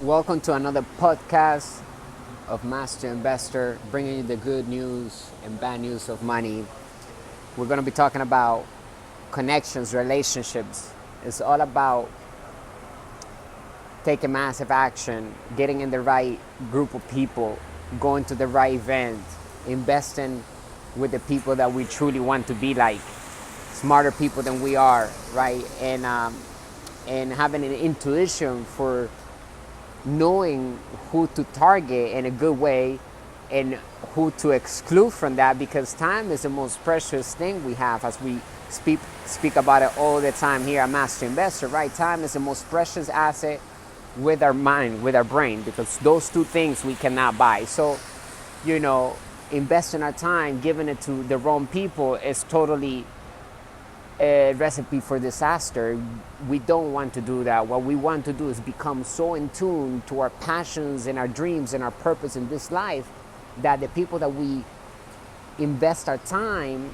Welcome to another podcast of Master Investor, bringing you the good news and bad news of money. We're going to be talking about connections, relationships. It's all about taking massive action, getting in the right group of people, going to the right event, investing with the people that we truly want to be like, smarter people than we are, right? And having an intuition for knowing who to target in a good way and who to exclude from that, because time is the most precious thing we have, as we speak about it all the time here at Master Investor, right? Time is the most precious asset with our mind, with our brain, because those two things we cannot buy. So, investing our time, giving it to the wrong people is totally a recipe for disaster. We don't want to do that. What we want to do is become so in tune to our passions and our dreams and our purpose in this life that the people that we invest our time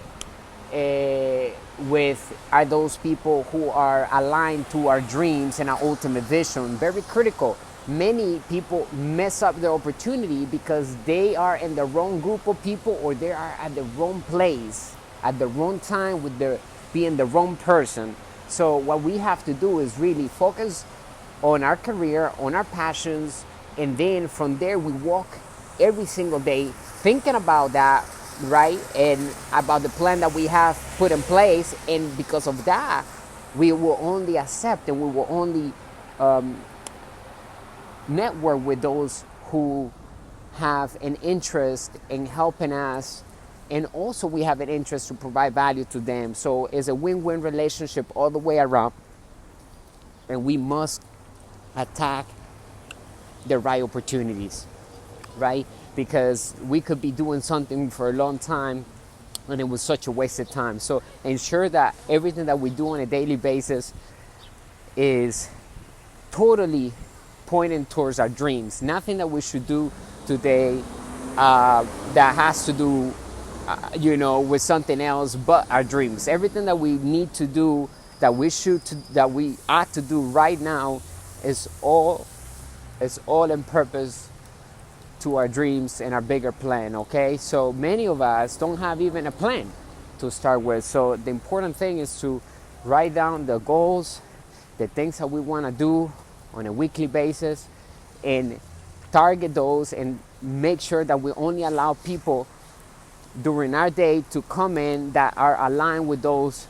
with are those people who are aligned to our dreams and our ultimate vision. Very critical. Many people mess up their opportunity because they are in the wrong group of people, or they are at the wrong place at the wrong time with being the wrong person. So what we have to do is really focus on our career, on our passions, and then from there we walk every single day thinking about that, right? And about the plan that we have put in place. And because of that, we will only accept and we will only network with those who have an interest in helping us, and also we have an interest to provide value to them. So it's a win-win relationship all the way around, and we must attack the right opportunities, right? Because we could be doing something for a long time and it was such a waste of time. So ensure that everything that we do on a daily basis is totally pointing towards our dreams. Nothing that we should do today that has to do with something else but our dreams. Everything that we need to do, that we ought to do right now, is all in purpose to our dreams and our bigger plan. Okay, so many of us don't have even a plan to start with. So the important thing is to write down the goals, the things that we want to do on a weekly basis, and target those, and make sure that we only allow people during our day to come in that are aligned with those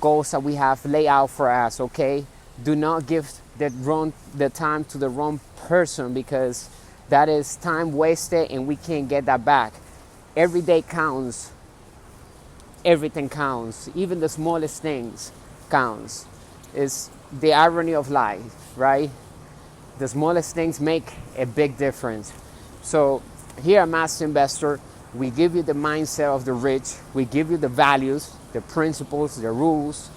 goals that we have laid out for us. Okay, do not give the time to the wrong person, because that is time wasted and we can't get that back. Every day counts. Everything counts. Even the smallest things counts. It's the irony of life, right? The smallest things make a big difference. So here at Master Investor, we give you the mindset of the rich. We give you the values, the principles, the rules,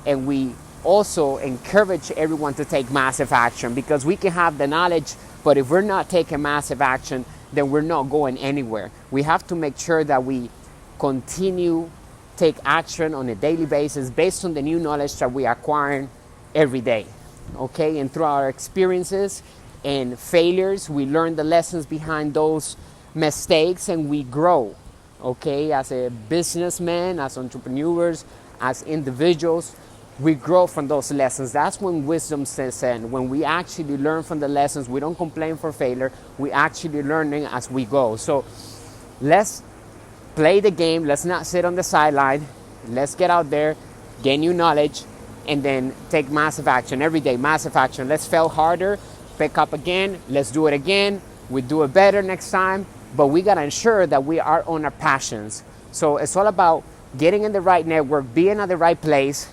and we also encourage everyone to take massive action, because we can have the knowledge, but if we're not taking massive action, then we're not going anywhere. We have to make sure that we continue take action on a daily basis based on the new knowledge that we acquire every day. Okay, and through our experiences and failures, we learn the lessons behind those mistakes, and we grow. Okay, as a businessman, as entrepreneurs, as individuals, we grow from those lessons. That's when wisdom sets in. When we actually learn from the lessons, we don't complain for failure. We actually learning as we go. So let's play the game. Let's not sit on the sideline. Let's get out there, gain new knowledge, and then take massive action every day. Massive action. Let's fail harder, pick up again. Let's do it again. We do it better next time. But we gotta ensure that we are on our passions. So it's all about getting in the right network, being at the right place.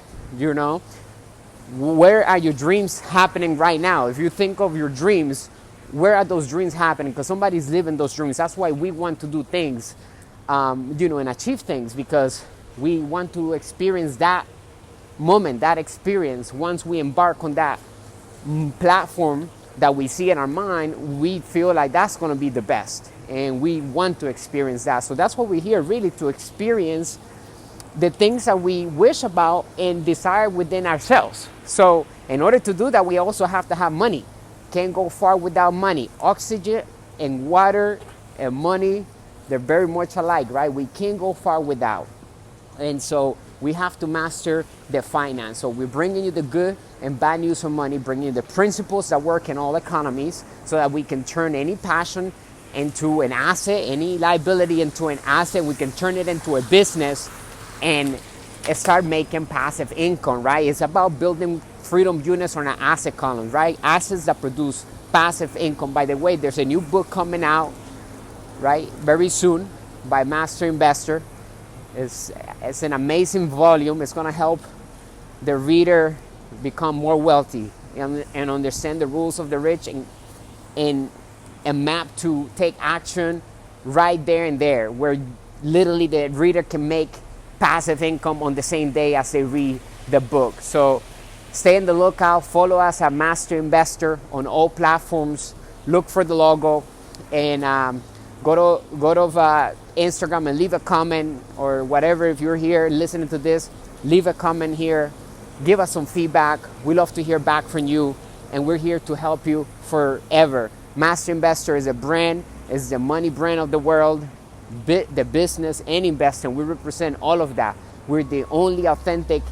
Where are your dreams happening right now? If you think of your dreams, where are those dreams happening? Because somebody's living those dreams. That's why we want to do things, and achieve things, because we want to experience that moment, that experience. Once we embark on that platform that we see in our mind, we feel like that's going to be the best, and we want to experience that. So that's what we're here, really, to experience the things that we wish about and desire within ourselves. So in order to do that, we also have to have money. can't go far without money. Oxygen and water and money, they're very much alike, right? We can't go far without. And so we have to master the finance. So we're bringing you the good and bad news of money, bringing you the principles that work in all economies so that we can turn any passion into an asset, any liability into an asset. We can turn it into a business and start making passive income, right? It's about building freedom units on an asset column, right? Assets that produce passive income. By the way, there's a new book coming out, right, very soon by Master Investor. It's an amazing volume. It's going to help the reader become more wealthy and understand the rules of the rich and map to take action right there and there, where literally the reader can make passive income on the same day as they read the book. So stay on the lookout. Follow us at Master Investor on all platforms. Look for the logo and go to Instagram and leave a comment or whatever. If you're here listening to this, leave a comment here. Give us some feedback. We love to hear back from you, and we're here to help you forever. Master Investor is a brand, is the money brand of the world, the business and investing. We represent all of that. We're the only authentic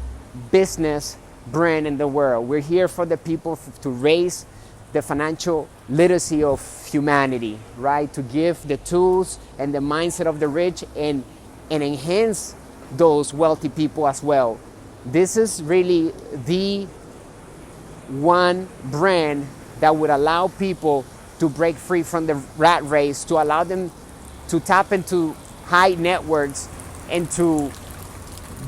business brand in the world. We're here for the people to raise the financial literacy of humanity, right? To give the tools and the mindset of the rich and enhance those wealthy people as well. This is really the one brand that would allow people to break free from the rat race, to allow them to tap into high networks and to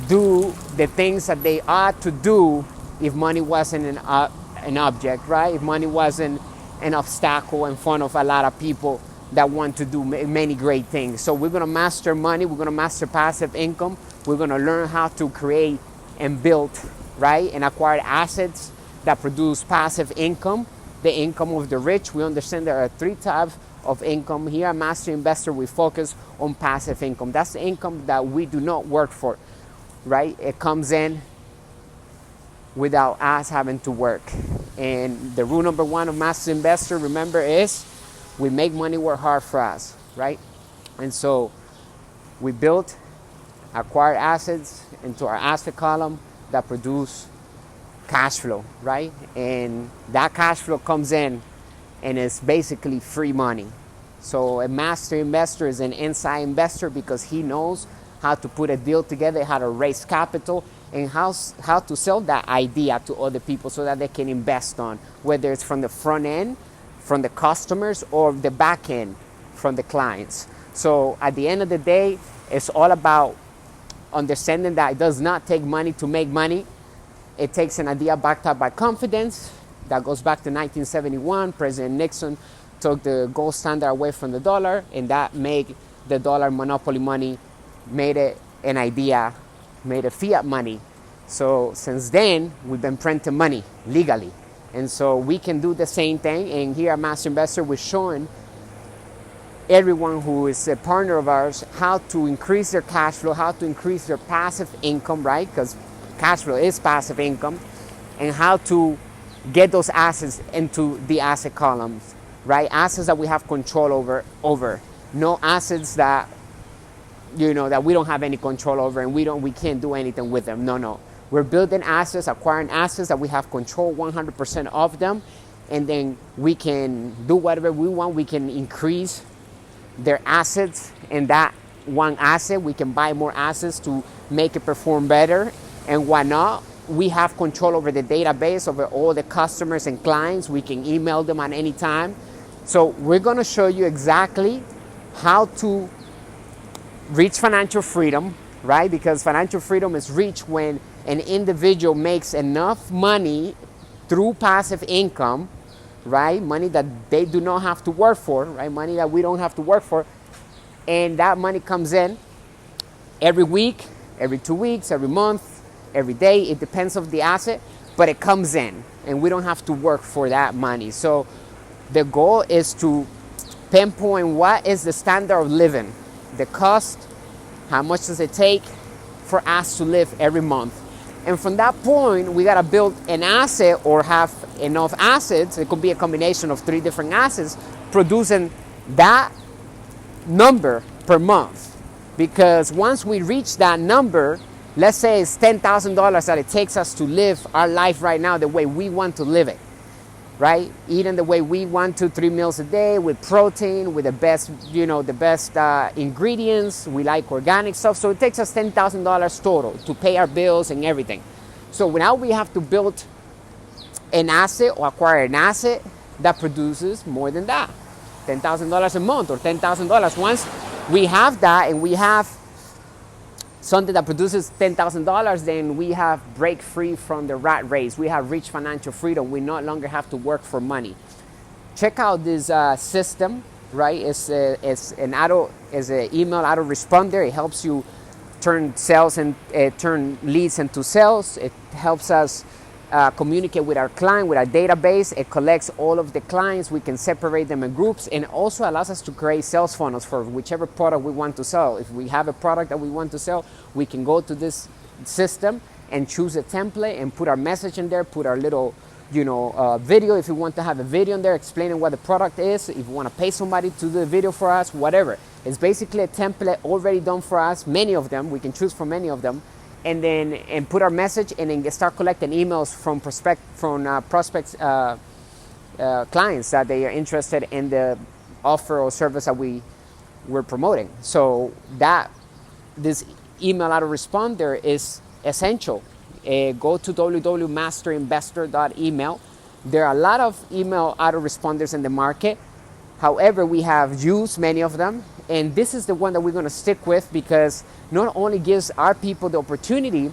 do the things that they ought to do if money wasn't an object, right? If money wasn't an obstacle in front of a lot of people that want to do many great things. So we're going to master money. We're going to master passive income. We're going to learn how to create and build, right, and acquire assets that produce passive income, the income of the rich. We understand there are 3 types of income. Here at Master Investor, we focus on passive income. That's the income that we do not work for, right? It comes in without us having to work. And the rule number 1 of Master Investor, remember, is we make money work hard for us, right? And so we built acquired assets into our asset column that produce cash flow, right? And that cash flow comes in and it's basically free money. So a master investor is an inside investor because he knows how to put a deal together, how to raise capital, and how to sell that idea to other people so that they can invest on, whether it's from the front end, from the customers, or the back end from the clients. So at the end of the day, it's all about understanding that it does not take money to make money. It takes an idea backed up by confidence. That goes back to 1971. President Nixon took the gold standard away from the dollar, and that made the dollar monopoly money, made it an idea, made it fiat money. So since then, we've been printing money legally. And so we can do the same thing. And here at Master Investor, we're showing everyone who is a partner of ours how to increase their cash flow, how to increase their passive income, right? Because cash flow is passive income, and how to get those assets into the asset columns, right? Assets that we have control over. No assets that, that we don't have any control over and we can't do anything with them. No. We're building assets, acquiring assets that we have control 100% of them, and then we can do whatever we want. We can increase their assets, and that one asset, we can buy more assets to make it perform better. And why not? We have control over the database, over all the customers and clients. We can email them at any time. So we're going to show you exactly how to reach financial freedom, right? Because financial freedom is reached when an individual makes enough money through passive income, right? Money that they do not have to work for, right? Money that we don't have to work for. And that money comes in every week, every 2 weeks, every month, every day. It depends on the asset, but it comes in and we don't have to work for that money. So the goal is to pinpoint what is the standard of living, the cost, how much does it take for us to live every month. And from that point, we got to build an asset or have enough assets. It could be a combination of 3 different assets producing that number per month. Because once we reach that number, let's say it's $10,000 that it takes us to live our life right now the way we want to live it, right? Eating the way we want to, 3 meals a day with protein, with the best, the best ingredients. We like organic stuff. So it takes us $10,000 total to pay our bills and everything. So now we have to build an asset or acquire an asset that produces more than that, $10,000 a month or $10,000. Once we have that and we have something that produces $10,000, then we have break free from the rat race. We have reached financial freedom. We no longer have to work for money. Check out this system, right? It's an email autoresponder. It helps you turn sales and turn leads into sales. It helps us communicate with our client, with our database. It collects all of the clients. We can separate them in groups, and also allows us to create sales funnels for whichever product we want to sell. If we have a product that we want to sell, we can go to this system and choose a template and put our message in there, put our little video, if you want to have a video in there explaining what the product is, if you want to pay somebody to do the video for us, whatever. It's basically a template already done for us, many of them. We can choose from many of them. And put our message and then start collecting emails from prospects, clients that they are interested in the offer or service that we're promoting. So this email autoresponder is essential. Go to www.masterinvestor.email. There are a lot of email autoresponders in the market. However, we have used many of them, and this is the one that we're going to stick with because not only gives our people the opportunity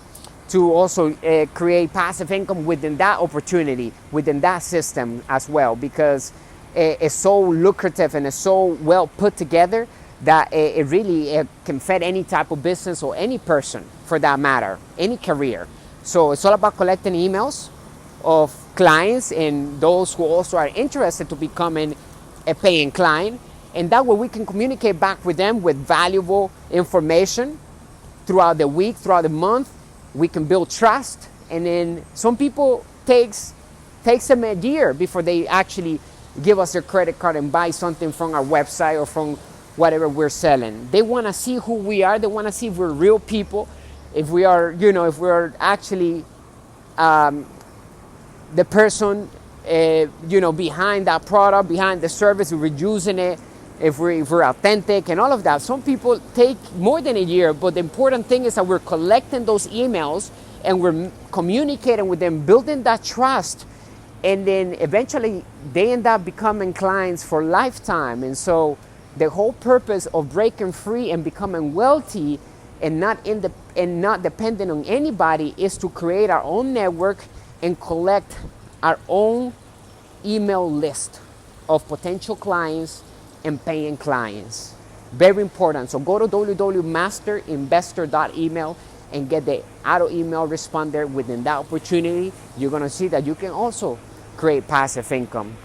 to also create passive income within that opportunity, within that system as well, because it's so lucrative and it's so well put together that it really can feed any type of business or any person for that matter, any career. So it's all about collecting emails of clients and those who also are interested to becoming a paying client, and that way we can communicate back with them with valuable information throughout the week, throughout the month. We can build trust, and then some people takes them a year before they actually give us their credit card and buy something from our website or from whatever we're selling. They want to see who we are. They want to see if we're real people, if we are, if we're actually the person behind that product, behind the service, if we're using it, if we're authentic and all of that. Some people take more than a year, but the important thing is that we're collecting those emails and we're communicating with them, building that trust, and then eventually they end up becoming clients for lifetime. And so the whole purpose of breaking free and becoming wealthy and not dependent on anybody is to create our own network and collect our own email list of potential clients and paying clients. Very important. So go to www.masterinvestor.email and get the auto email responder within that opportunity. You're going to see that you can also create passive income.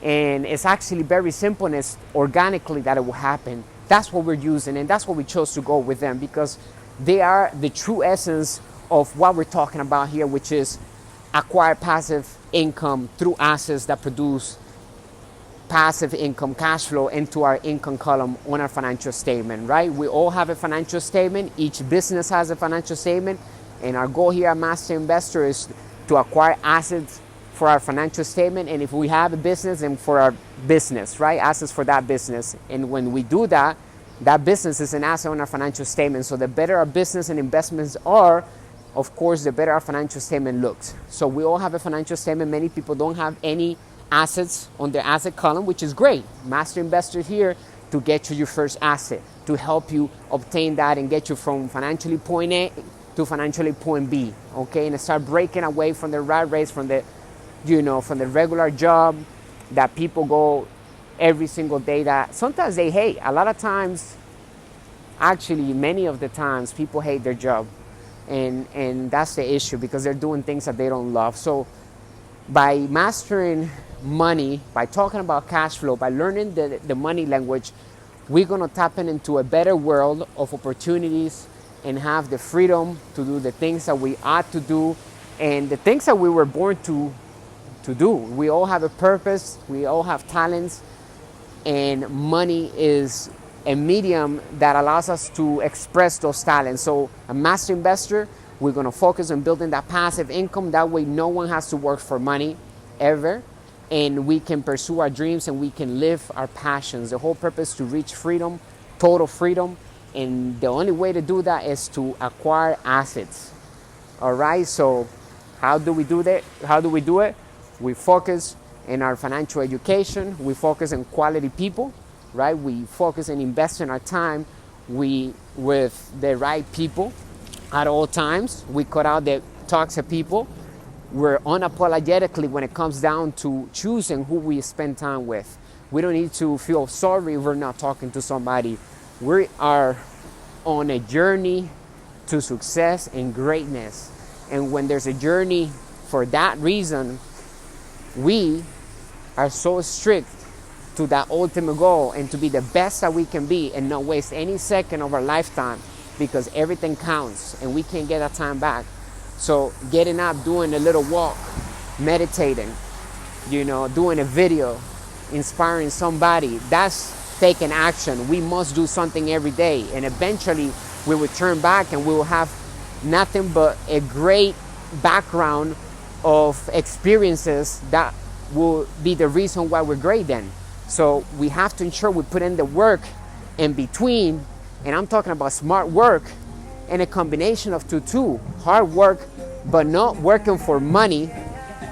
And it's actually very simple, and it's organically that it will happen. That's what we're using, and that's what we chose to go with them, because they are the true essence of what we're talking about here, which is acquire passive income through assets that produce passive income, cash flow into our income column on our financial statement, right? We all have a financial statement. Each business has a financial statement. And our goal here at Master Investor is to acquire assets for our financial statement. And if we have a business, and for our business, right? Assets for that business. And when we do that, that business is an asset on our financial statement. So the better our business and investments are, of course, the better our financial statement looks. So we all have a financial statement. Many people don't have any assets on their asset column, which is great. Master Investor here to get you your first asset, to help you obtain that and get you from financially point A to financially point B, okay? And start breaking away from the rat race, from the, from the regular job that people go every single day that sometimes they hate. A lot of times, actually, many of the times, people hate their job. And that's the issue, because they're doing things that they don't love. So by mastering money, by talking about cash flow, by learning the money language, we're going to tap into a better world of opportunities and have the freedom to do the things that we ought to do and the things that we were born to do. We all have a purpose, we all have talents, and money is a medium that allows us to express those talents. So a master investor, we're going to focus on building that passive income. That way no one has to work for money ever, and we can pursue our dreams and we can live our passions. The whole purpose is to reach freedom, total freedom, and the only way to do that is to acquire assets. All right, so how do we do that? How do we do it? We focus in our financial education. We focus on quality people, right? We focus on investing our time with the right people at all times. We cut out the toxic people. We're unapologetically when it comes down to choosing who we spend time with. We don't need to feel sorry if we're not talking to somebody. We are on a journey to success and greatness. And when there's a journey for that reason, we are so strict to that ultimate goal and to be the best that we can be and not waste any second of our lifetime, because everything counts and we can't get that time back. So getting up, doing a little walk, meditating, doing a video, inspiring somebody, that's taking action. We must do something every day, and eventually we will turn back and we will have nothing but a great background of experiences that will be the reason why we're great then. So we have to ensure we put in the work in between, and I'm talking about smart work and a combination of two. Hard work, but not working for money,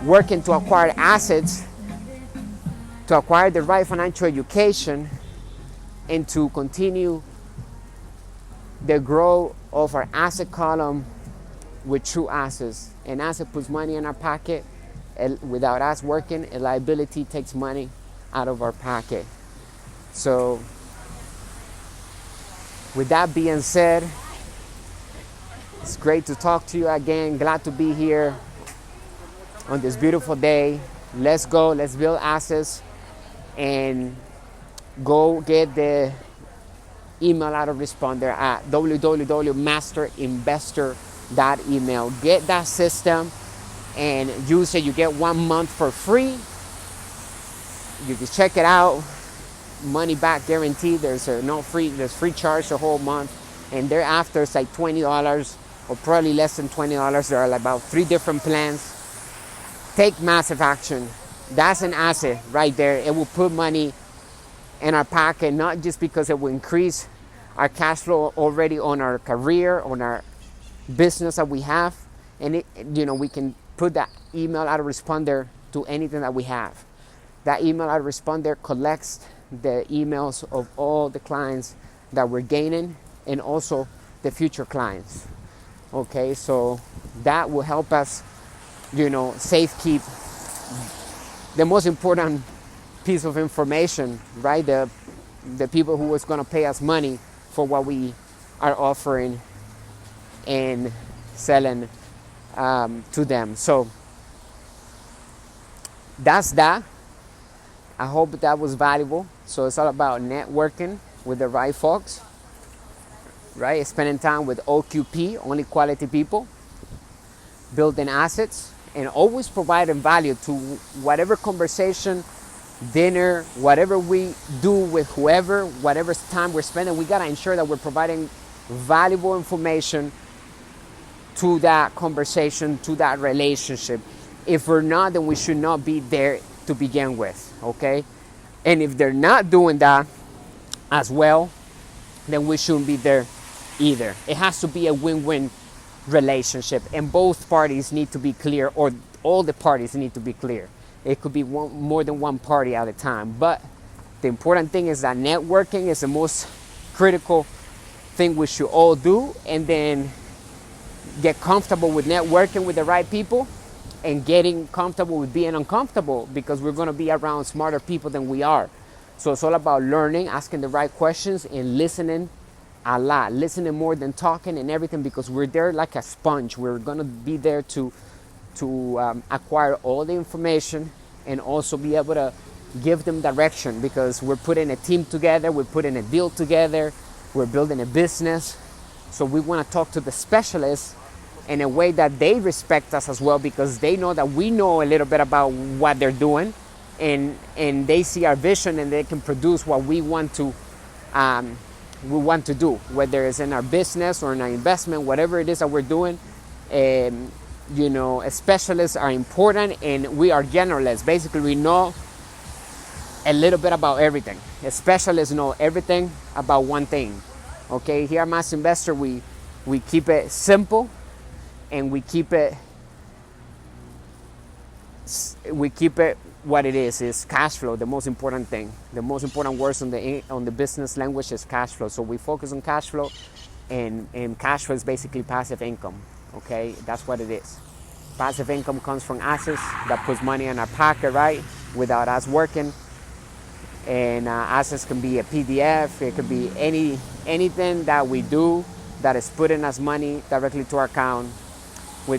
working to acquire assets, to acquire the right financial education, and to continue the growth of our asset column with true assets. An asset puts money in our pocket. Without us working, a liability takes money out of our pocket. So with that being said, it's great to talk to you again. Glad to be here on this beautiful day. Let's go, let's build assets, and go get the email autoresponder at www.masterinvestor.email. Get that system and use it. You get 1 month for free. You can check it out. Money back guaranteed. There's free charge the whole month, and thereafter it's like $20 or probably less than $20. There are about 3 different plans. Take massive action. That's an asset right there. It will put money in our pocket, not just because it will increase our cash flow already on our career, on our business that we have, and we can put that email autoresponder to anything that we have. That email autoresponder collects the emails of all the clients that we're gaining and also the future clients. Okay, so that will help us, safekeep the most important piece of information, right? The people who is going to pay us money for what we are offering and selling to them. So that's that. I hope that was valuable. So it's all about networking with the right folks, right? Spending time with OQP, only quality people, building assets, and always providing value to whatever conversation, dinner, whatever we do with whoever, whatever time we're spending. We got to ensure that we're providing valuable information to that conversation, to that relationship. If we're not, then we should not be there to begin with, okay? And if they're not doing that as well, then we shouldn't be there either. It has to be a win-win relationship, and both parties need to be clear, or all the parties need to be clear. It could be more than one party at a time, but the important thing is that networking is the most critical thing we should all do, and then get comfortable with networking with the right people and getting comfortable with being uncomfortable, because we're going to be around smarter people than we are. So it's all about learning, asking the right questions, and listening a lot. Listening more than talking and everything, because we're there like a sponge. We're going to be there to acquire all the information and also be able to give them direction, because we're putting a team together, we're putting a deal together, we're building a business. So we want to talk to the specialists in a way that they respect us as well, because they know that we know a little bit about what they're doing, and they see our vision, and they can produce what we want to do, whether it's in our business or in our investment, whatever it is that we're doing. Specialists are important, and we are generalists. Basically, we know a little bit about everything. Specialists know everything about one thing. Okay, here at Master Investor, we keep it simple, and we keep it what it is cash flow. The most important thing, the most important words on the business language is cash flow. So we focus on cash flow, and cash flow is basically passive income. Okay, that's what it is. Passive income comes from assets that puts money in our pocket, right, without us working. And assets can be a PDF. It could be anything that we do that is putting us money directly to our account,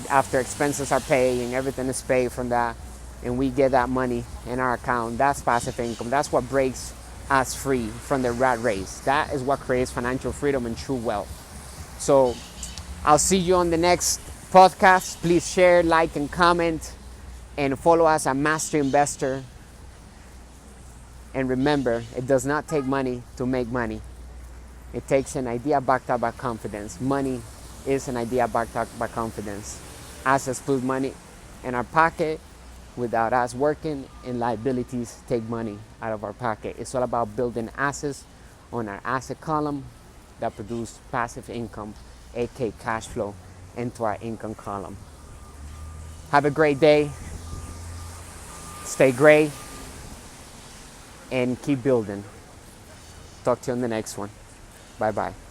after expenses are paid and everything is paid from that, and we get that money in our account. That's passive income. That's what breaks us free from the rat race. That is what creates financial freedom and true wealth. So I'll see you on the next podcast. Please share, like, and comment, and follow us at Master Investor. And remember, it does not take money to make money. It takes an idea backed up by confidence. Money is an idea backed up by confidence. Assets put money in our pocket without us working, and liabilities take money out of our pocket. It's all about building assets on our asset column that produce passive income, aka cash flow, into our income column. Have a great day. Stay great. And keep building. Talk to you on the next one. Bye-bye.